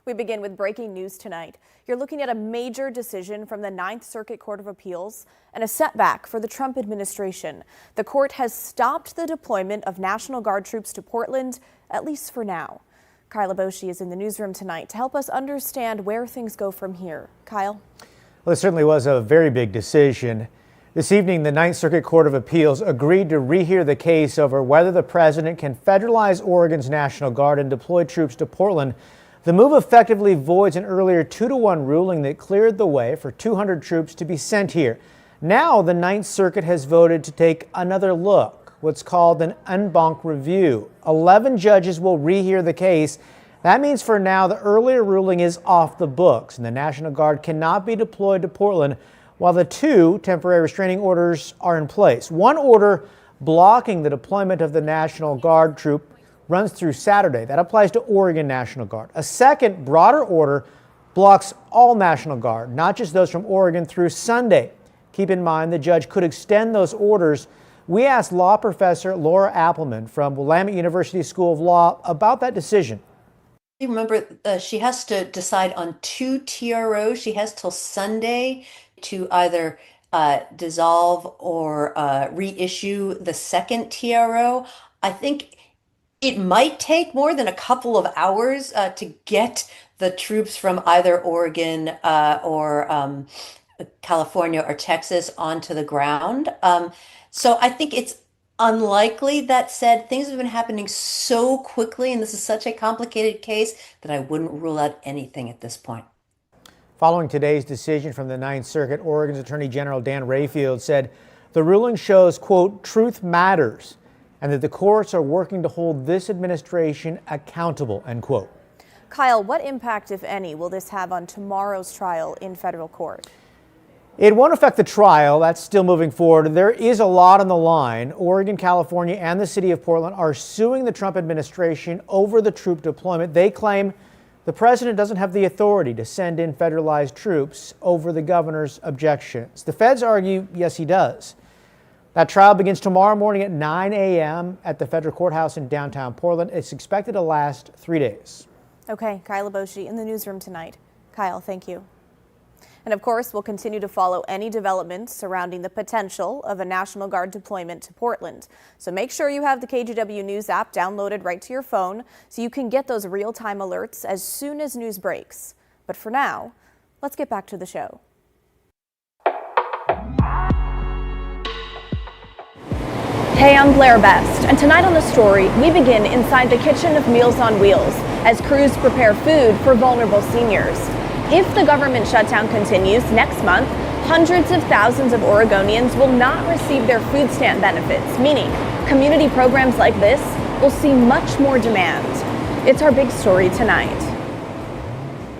We begin with breaking news tonight. You're looking at a major decision from the Ninth Circuit Court of Appeals and a setback for the Trump administration. The court has stopped the deployment of National Guard troops to Portland, at least for now. Kyle Aboshi is in the newsroom tonight to help us understand where things go from here. Kyle? Well, it certainly was a very big decision. This evening, the Ninth Circuit Court of Appeals agreed to rehear the case over whether the president can federalize Oregon's National Guard and deploy troops to Portland. The move effectively voids an earlier 2-1 ruling that cleared the way for 200 troops to be sent here. Now, the Ninth Circuit has voted to take another look, what's called an en banc review. 11 judges will rehear the case. That means for now, the earlier ruling is off the books, and the National Guard cannot be deployed to Portland while the 2 temporary restraining orders are in place. One order blocking the deployment of the National Guard troop runs through Saturday. That applies to Oregon National Guard. A second, broader order blocks all National Guard, not just those from Oregon, through Sunday. Keep in mind, the judge could extend those orders. We asked law professor Laura Appleman from Willamette University School of Law about that decision. Remember, she has to decide on 2 TROs. She has till Sunday to either dissolve or reissue the second TRO. I think it might take more than a couple of hours to get the troops from either Oregon or California or Texas onto the ground. So I think it's unlikely. That said, things have been happening so quickly, and this is such a complicated case that I wouldn't rule out anything at this point. Following today's decision from the Ninth Circuit, Oregon's Attorney General Dan Rayfield said the ruling shows, quote, truth matters, and that the courts are working to hold this administration accountable, end quote. Kyle, what impact, if any, will this have on tomorrow's trial in federal court? It won't affect the trial. That's still moving forward. There is a lot on the line. Oregon, California, and the city of Portland are suing the Trump administration over the troop deployment. They claim the president doesn't have the authority to send in federalized troops over the governor's objections. The feds argue, yes, he does. That trial begins tomorrow morning at 9 a.m. at the federal courthouse in downtown Portland. It's expected to last 3 days. Okay, Kyle Aboshi in the newsroom tonight. Kyle, thank you. And of course, we'll continue to follow any developments surrounding the potential of a National Guard deployment to Portland. So make sure you have the KGW News app downloaded right to your phone so you can get those real-time alerts as soon as news breaks. But for now, let's get back to the show. Hey, I'm Blair Best, and tonight on The Story, we begin inside the kitchen of Meals on Wheels as crews prepare food for vulnerable seniors. If the government shutdown continues next month, hundreds of thousands of Oregonians will not receive their food stamp benefits, meaning community programs like this will see much more demand. It's our big story tonight.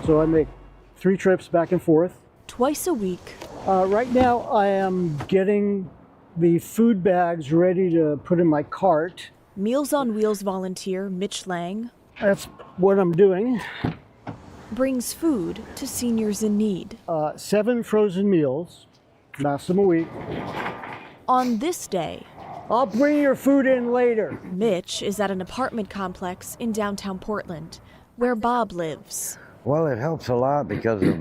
So I make 3 trips back and forth. Twice a week. Right now I am getting the food bags ready to put in my cart. Meals on Wheels volunteer Mitch Lang. That's what I'm doing. Brings food to seniors in need. 7 frozen meals, last them a week. On this day, I'll bring your food in later. Mitch is at an apartment complex in downtown Portland, where Bob lives. Well, it helps a lot because of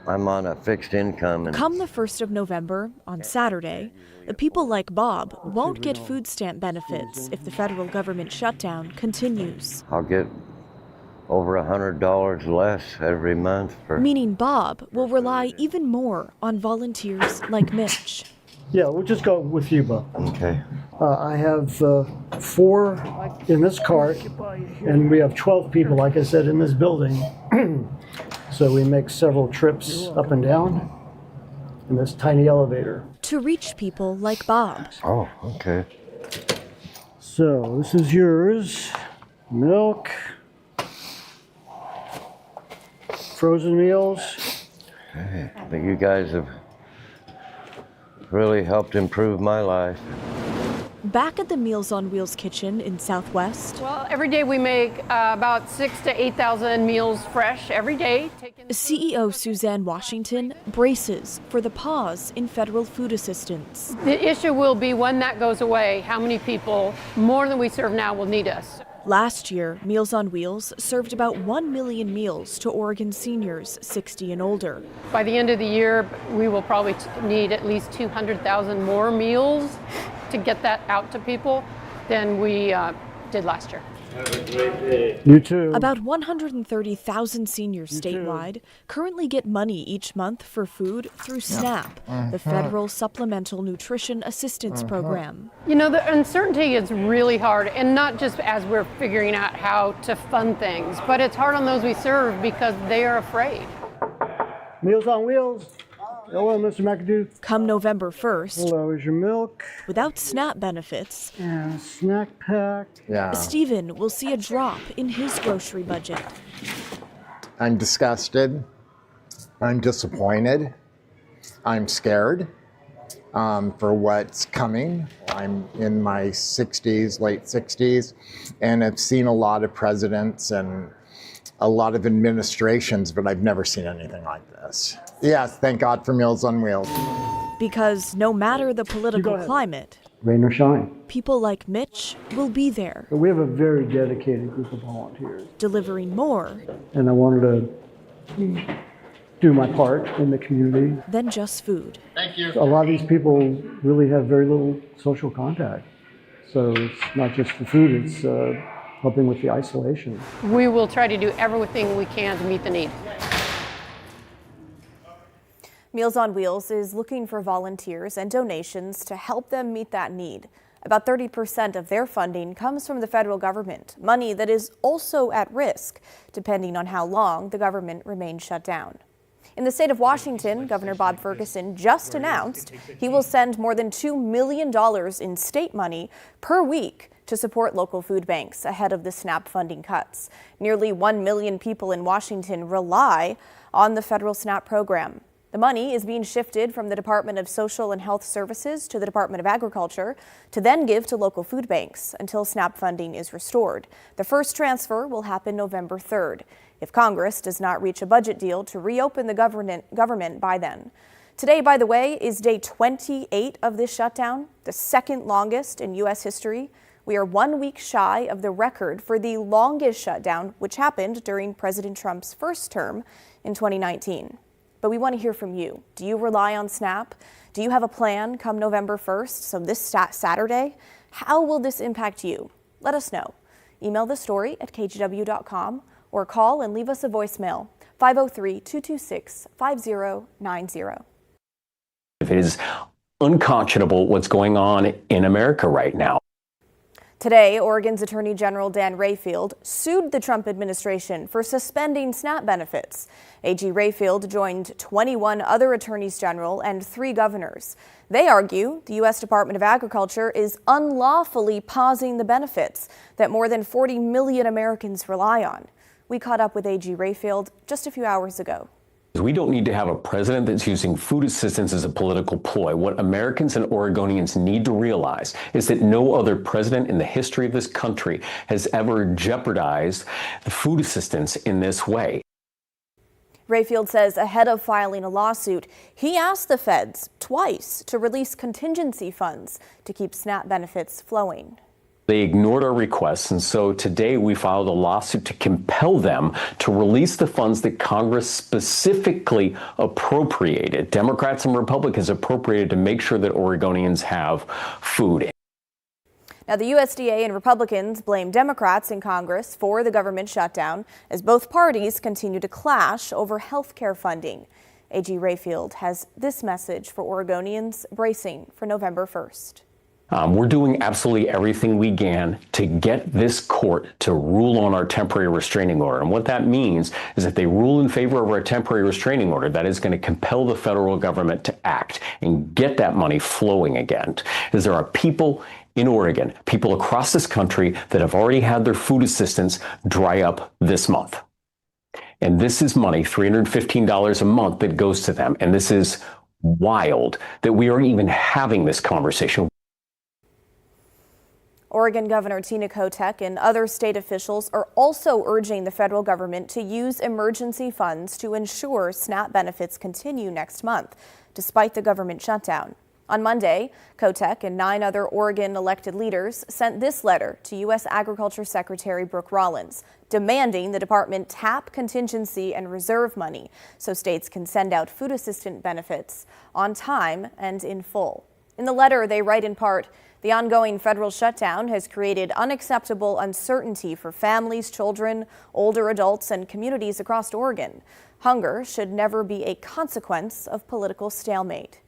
I'm on a fixed income. Come the 1st of November, on Saturday, the people like Bob won't get food stamp benefits if the federal government shutdown continues. I'll get over $100 less every month. Meaning Bob will rely even more on volunteers like Mitch. Yeah, we'll just go with you, Bob. Okay. I have 4 in this cart, and we have 12 people, like I said, in this building. So we make several trips up and down in this tiny elevator. To reach people like Bob. Oh, okay. So this is yours. Milk. Frozen meals. Hey, but you guys have really helped improve my life. Back at the Meals on Wheels kitchen in Southwest. Well, every day we make about 6,000 to 8,000 meals fresh every day. CEO Suzanne Washington braces for the pause in federal food assistance. The issue will be when that goes away, how many people, more than we serve now, will need us. Last year, Meals on Wheels served about 1 million meals to Oregon seniors 60 and older. By the end of the year, we will probably need at least 200,000 more meals to get that out to people than we did last year. Have a great day. You too. About 130,000 seniors statewide currently get money each month for food through SNAP, the federal Supplemental Nutrition Assistance Program. You know, the uncertainty is really hard, and not just as we're figuring out how to fund things, but it's hard on those we serve because they are afraid. Meals on Wheels. Hello, Mr. McAdoo. Come November 1st, Hello, is your milk? without SNAP benefits, And a snack pack. Stephen will see a drop in his grocery budget. I'm disgusted. I'm disappointed. I'm scared for what's coming. I'm in my 60s, late 60s, and I've seen a lot of presidents and a lot of administrations, but I've never seen anything like this. Yes, thank God for Meals on Wheels. Because no matter the political climate, Rain or shine. people like Mitch will be there, But we have a very dedicated group of volunteers, delivering more and I wanted to do my part in the community. than just food. A lot of these people really have very little social contact. So it's not just the food, it's helping with the isolation. We will try to do everything we can to meet the need. Meals on Wheels is looking for volunteers and donations to help them meet that need. About 30% of their funding comes from the federal government, money that is also at risk, depending on how long the government remains shut down. In the state of Washington, Governor Bob Ferguson just announced he will send more than $2 million in state money per week to support local food banks ahead of the SNAP funding cuts. Nearly 1 million people in Washington rely on the federal SNAP program. The money is being shifted from the Department of Social and Health Services to the Department of Agriculture to then give to local food banks until SNAP funding is restored. The first transfer will happen November 3rd, if Congress does not reach a budget deal to reopen the government by then. Today, by the way, is day 28 of this shutdown, the second longest in U.S. history. We are 1 week shy of the record for the longest shutdown, which happened during President Trump's first term in 2019. But we want to hear from you. Do you rely on SNAP? Do you have a plan come November 1st, so this Saturday? How will this impact you? Let us know. Email the story at kgw.com or call and leave us a voicemail, 503-226-5090. It is unconscionable what's going on in America right now. Today, Oregon's Attorney General Dan Rayfield sued the Trump administration for suspending SNAP benefits. AG Rayfield joined 21 other attorneys general and 3 governors. They argue the U.S. Department of Agriculture is unlawfully pausing the benefits that more than 40 million Americans rely on. We caught up with AG Rayfield just a few hours ago. We don't need to have a president that's using food assistance as a political ploy. What Americans and Oregonians need to realize is that no other president in the history of this country has ever jeopardized the food assistance in this way. Rayfield says ahead of filing a lawsuit, he asked the feds twice to release contingency funds to keep SNAP benefits flowing. They ignored our requests, and so today we filed a lawsuit to compel them to release the funds that Congress specifically appropriated. Democrats and Republicans appropriated to make sure that Oregonians have food. Now, the USDA and Republicans blame Democrats in Congress for the government shutdown as both parties continue to clash over health care funding. AG Rayfield has this message for Oregonians bracing for November 1st. We're doing absolutely everything we can to get this court to rule on our temporary restraining order. And what that means is if they rule in favor of our temporary restraining order, that is going to compel the federal government to act and get that money flowing again. As there are people in Oregon, people across this country that have already had their food assistance dry up this month. And this is money, $315 a month, that goes to them. And this is wild that we are even having this conversation. Oregon Governor Tina Kotek and other state officials are also urging the federal government to use emergency funds to ensure SNAP benefits continue next month, despite the government shutdown. On Monday, Kotek and 9 other Oregon elected leaders sent this letter to U.S. Agriculture Secretary Brooke Rollins, demanding the department tap contingency and reserve money so states can send out food assistance benefits on time and in full. In the letter, they write in part, "The ongoing federal shutdown has created unacceptable uncertainty for families, children, older adults, and communities across Oregon. Hunger should never be a consequence of political stalemate."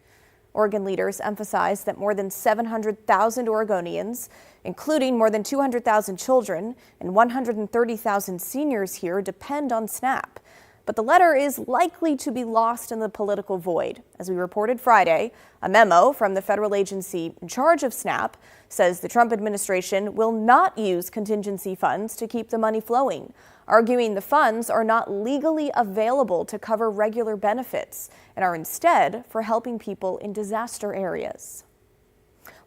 Oregon leaders emphasize that more than 700,000 Oregonians, including more than 200,000 children and 130,000 seniors here, depend on SNAP. But the letter is likely to be lost in the political void. As we reported Friday, a memo from the federal agency in charge of SNAP says the Trump administration will not use contingency funds to keep the money flowing, arguing the funds are not legally available to cover regular benefits and are instead for helping people in disaster areas.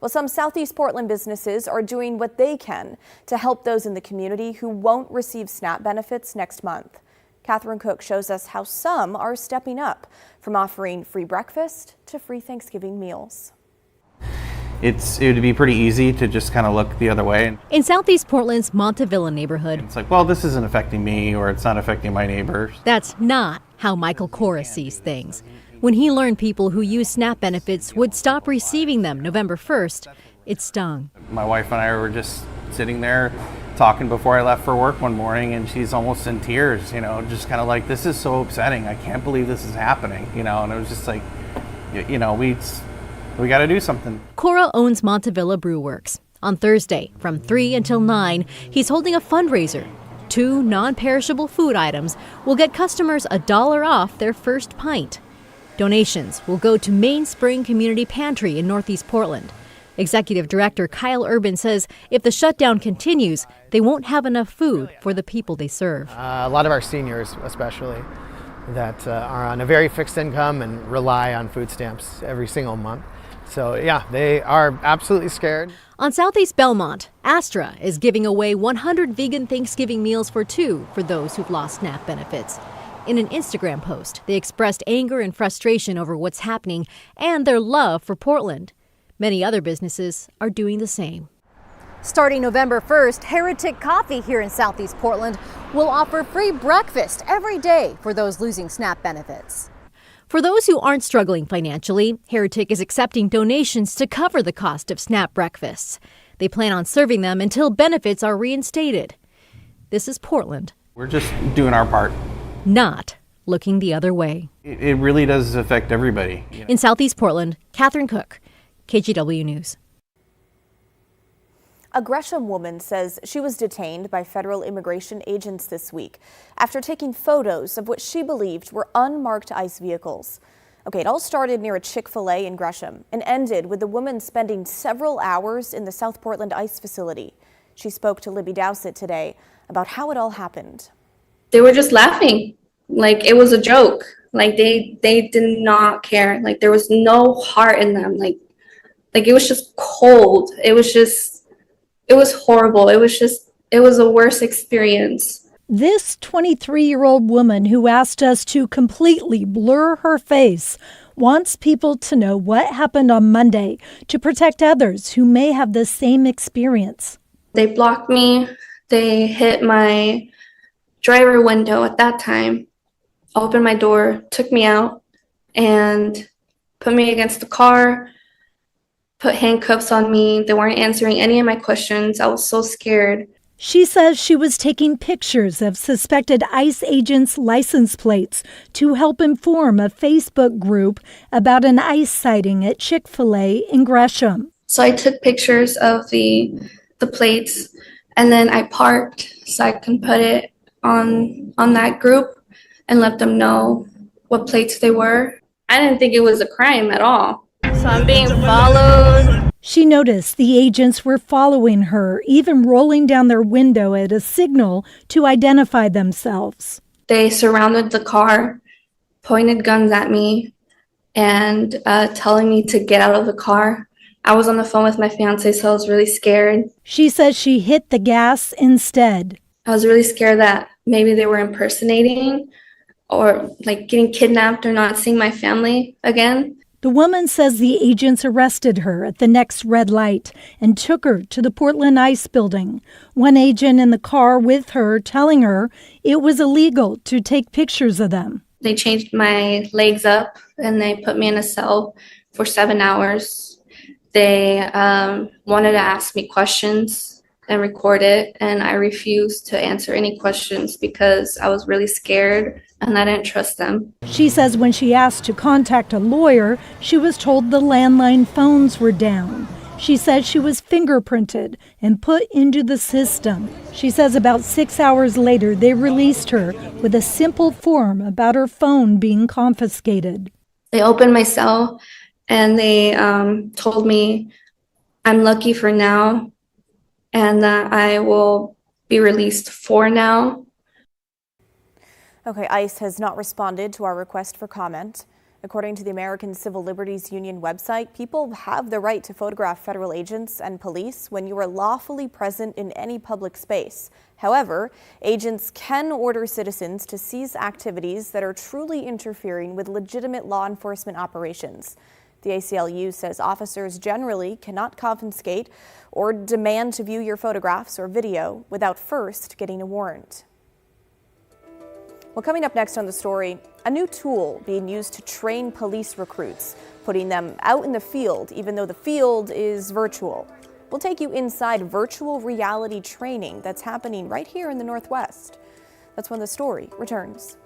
Well, some Southeast Portland businesses are doing what they can to help those in the community who won't receive SNAP benefits next month. Catherine Cook shows us how some are stepping up, from offering free breakfast to free Thanksgiving meals. It would be pretty easy to just kind of look the other way. In Southeast Portland's Montevilla neighborhood, It's like, well, this isn't affecting me, or it's not affecting my neighbors. that's not how Michael Cora sees things. When he learned people who use SNAP benefits would stop receiving them November 1st, it stung. My wife and I were just sitting there talking before I left for work one morning, and she's almost in tears, just kind of like, this is so upsetting. I can't believe this is happening, and it was just like, we got to do something. Cora owns Montevilla Brew Works. On Thursday, from 3 until 9, he's holding a fundraiser. 2 non-perishable food items will get customers $1 off their first pint. Donations will go to Mainspring Community Pantry in Northeast Portland. Executive Director Kyle Urban says if the shutdown continues, they won't have enough food for the people they serve. A lot of our seniors, especially, that are on a very fixed income and rely on food stamps every single month. So yeah, they are absolutely scared. On Southeast Belmont, Astra is giving away 100 vegan Thanksgiving meals for 2 for those who've lost SNAP benefits. In an Instagram post, they expressed anger and frustration over what's happening and their love for Portland. Many other businesses are doing the same. Starting November 1st, Heretic Coffee here in Southeast Portland will offer free breakfast every day for those losing SNAP benefits. For those who aren't struggling financially, Heretic is accepting donations to cover the cost of SNAP breakfasts. They plan on serving them until benefits are reinstated. This is Portland. We're just doing our part. Not looking the other way. It really does affect everybody. In Southeast Portland, Catherine Cook, KGW News. A Gresham woman says she was detained by federal immigration agents this week after taking photos of what she believed were unmarked ICE vehicles. Okay, it all started near a Chick-fil-A in Gresham and ended with the woman spending several hours in the South Portland ICE facility. She spoke to Libby Dowsett today about how it all happened. They were just laughing like it was a joke. Like they did not care. Like there was no heart in them. Like it was just cold. It was horrible. It was a worse experience. This 23-year-old woman who asked us to completely blur her face wants people to know what happened on Monday to protect others who may have the same experience. They blocked me. They hit my driver window at that time, opened my door, took me out, and put me against the car, put handcuffs on me. They weren't answering any of my questions. I was so scared. She says she was taking pictures of suspected ICE agents' license plates to help inform a Facebook group about an ICE sighting at Chick-fil-A in Gresham. So I took pictures of the plates, and then I parked so I can put it on that group and let them know what plates they were. I didn't think it was a crime at all. So I'm being followed. She noticed the agents were following her, even rolling down their window at a signal to identify themselves. They surrounded the car, pointed guns at me, and telling me to get out of the car. I was on the phone with my fiance, so I was really scared. She says she hit the gas instead. I was really scared that maybe they were impersonating or like getting kidnapped or not seeing my family again. The woman says the agents arrested her at the next red light and took her to the Portland ICE building. One agent in the car with her telling her it was illegal to take pictures of them. They changed my legs up and they put me in a cell for 7 hours. They wanted to ask me questions and record it, and I refused to answer any questions because I was really scared and I didn't trust them. She says when she asked to contact a lawyer, she was told the landline phones were down. She says she was fingerprinted and put into the system. She says about 6 hours later, they released her with a simple form about her phone being confiscated. They opened my cell and they told me I'm lucky for now and that I will be released for now. Okay, ICE has not responded to our request for comment. According to the American Civil Liberties Union website, people have the right to photograph federal agents and police when you are lawfully present in any public space. However, agents can order citizens to cease activities that are truly interfering with legitimate law enforcement operations. The ACLU says officers generally cannot confiscate or demand to view your photographs or video without first getting a warrant. Well, coming up next on the story, a new tool being used to train police recruits, putting them out in the field, even though the field is virtual. We'll take you inside virtual reality training that's happening right here in the Northwest. That's when the story returns.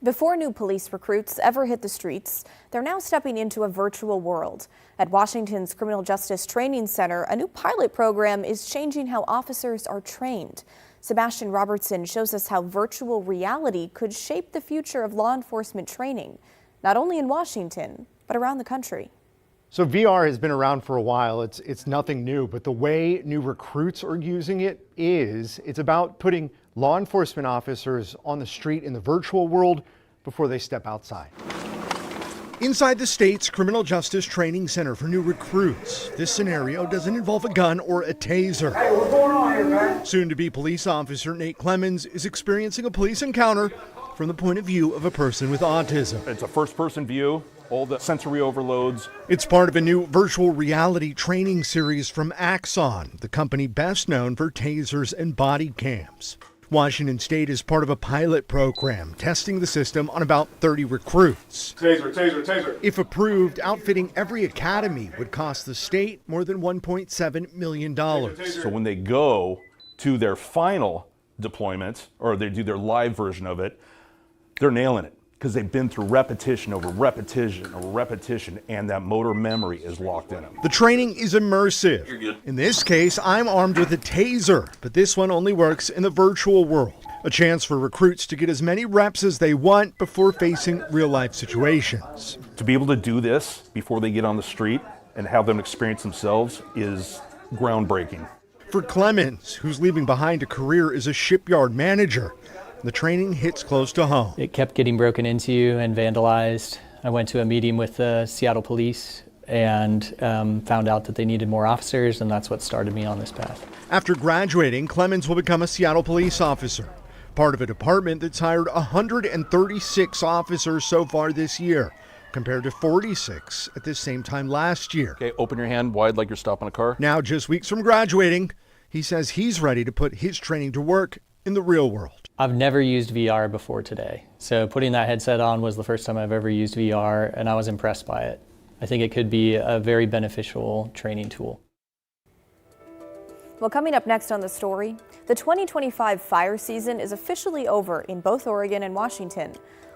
Before new police recruits ever hit the streets, they're now stepping into a virtual world. At Washington's Criminal Justice Training Center, a new pilot program is changing how officers are trained. Sebastian Robertson shows us how virtual reality could shape the future of law enforcement training, not only in Washington, but around the country. So VR has been around for a while. It's nothing new, but the way new recruits are using it it's about putting law enforcement officers on the street in the virtual world before they step outside. Inside the state's Criminal Justice Training Center for new recruits, this scenario doesn't involve a gun or a taser. Hey, what's going on here, man? Soon-to-be police officer Nate Clemens is experiencing a police encounter from the point of view of a person with autism. It's a first-person view. all the sensory overloads. It's part of a new virtual reality training series from Axon, the company best known for tasers and body cams. Washington State is part of a pilot program testing the system on about 30 recruits. Taser, taser, taser. If approved, outfitting every academy would cost the state more than $1.7 million. So when they go to their final deployment, or they do their live version of it, they're nailing it because they've been through repetition over repetition over repetition, and that motor memory is locked in them. The training is immersive. You're good. In this case, I'm armed with a taser, but this one only works in the virtual world. A chance for recruits to get as many reps as they want before facing real-life situations. To be able to do this before they get on the street and have them experience themselves is groundbreaking. For Clemens, who's leaving behind a career as a shipyard manager, the training hits close to home. It kept getting broken into and vandalized. I went to a meeting with the Seattle police and found out that they needed more officers, and that's what started me on this path. After graduating, Clemens will become a Seattle police officer, part of a department that's hired 136 officers so far this year, compared to 46 at this same time last year. Okay, open your hand wide like you're stopping a car. Now, just weeks from graduating, he says he's ready to put his training to work in the real world. I've never used VR before today, so putting that headset on was the first time I've ever used VR, and I was impressed by it. I think it could be a very beneficial training tool. Well, coming up next on the story, the 2025 fire season is officially over in both Oregon and Washington.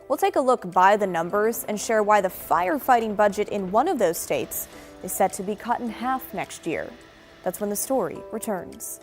We'll take a look by the numbers and share why the firefighting budget in one of those states is set to be cut in half next year. That's when the story returns.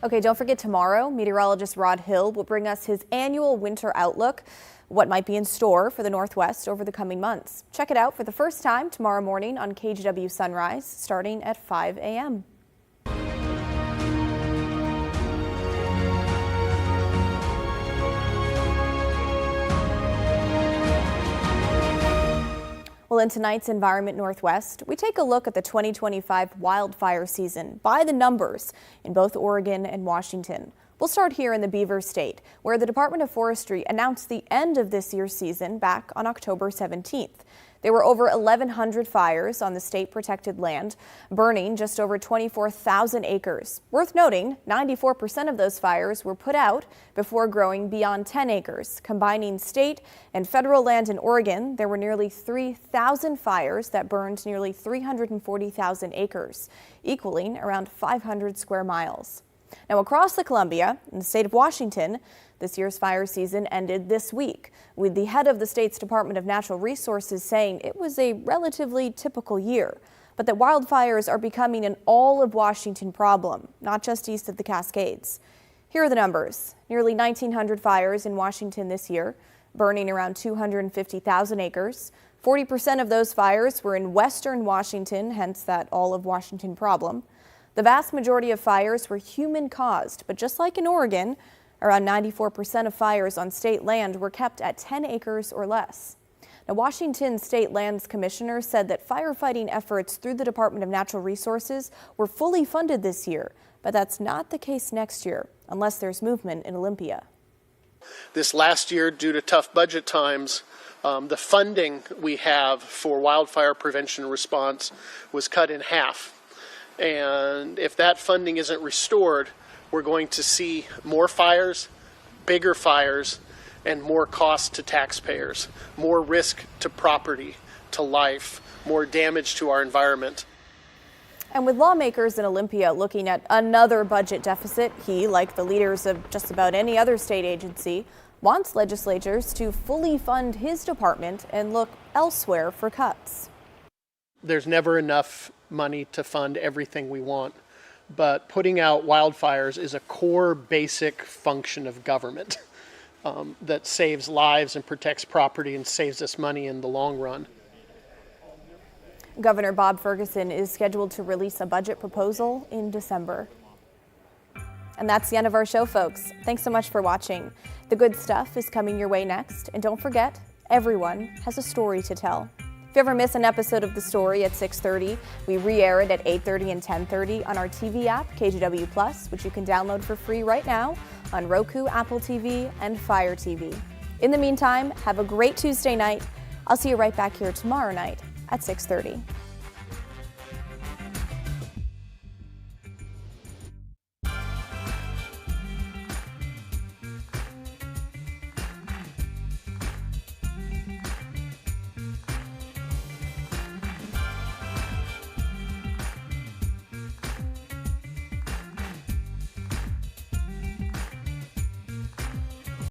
Okay, don't forget tomorrow, meteorologist Rod Hill will bring us his annual winter outlook, what might be in store for the Northwest over the coming months. Check it out for the first time tomorrow morning on KGW Sunrise, starting at 5 a.m. Well, in tonight's Environment Northwest, we take a look at the 2025 wildfire season by the numbers in both Oregon and Washington. We'll start here in the Beaver State, where the Department of Forestry announced the end of this year's season back on October 17th. There were over 1,100 fires on the state-protected land, burning just over 24,000 acres. Worth noting, 94% of those fires were put out before growing beyond 10 acres. Combining state and federal land in Oregon, there were nearly 3,000 fires that burned nearly 340,000 acres, equaling around 500 square miles. Now, across the Columbia, in the state of Washington, this year's fire season ended this week, with the head of the state's Department of Natural Resources saying it was a relatively typical year, but that wildfires are becoming an all of Washington problem, not just east of the Cascades. Here are the numbers. Nearly 1,900 fires in Washington this year, burning around 250,000 acres. 40% of those fires were in western Washington, hence that all of Washington problem. The vast majority of fires were human-caused, but just like in Oregon, around 94% of fires on state land were kept at 10 acres or less. Now, Washington State Lands Commissioner said that firefighting efforts through the Department of Natural Resources were fully funded this year, but that's not the case next year, unless there's movement in Olympia. This last year, due to tough budget times, the funding we have for wildfire prevention and response was cut in half. And if that funding isn't restored, we're going to see more fires, bigger fires, and more cost to taxpayers, more risk to property, to life, more damage to our environment. And with lawmakers in Olympia looking at another budget deficit, he, like the leaders of just about any other state agency, wants legislatures to fully fund his department and look elsewhere for cuts. There's never enough money to fund everything we want. But putting out wildfires is a core basic function of government that saves lives and protects property and saves us money in the long run. Governor Bob Ferguson is scheduled to release a budget proposal in December. And that's the end of our show, folks. Thanks so much for watching. The good stuff is coming your way next. And don't forget, everyone has a story to tell. If you ever miss an episode of The Story at 6:30, we re-air it at 8:30 and 10:30 on our TV app, KGW+, which you can download for free right now on Roku, Apple TV, and Fire TV. In the meantime, have a great Tuesday night. I'll see you right back here tomorrow night at 6:30.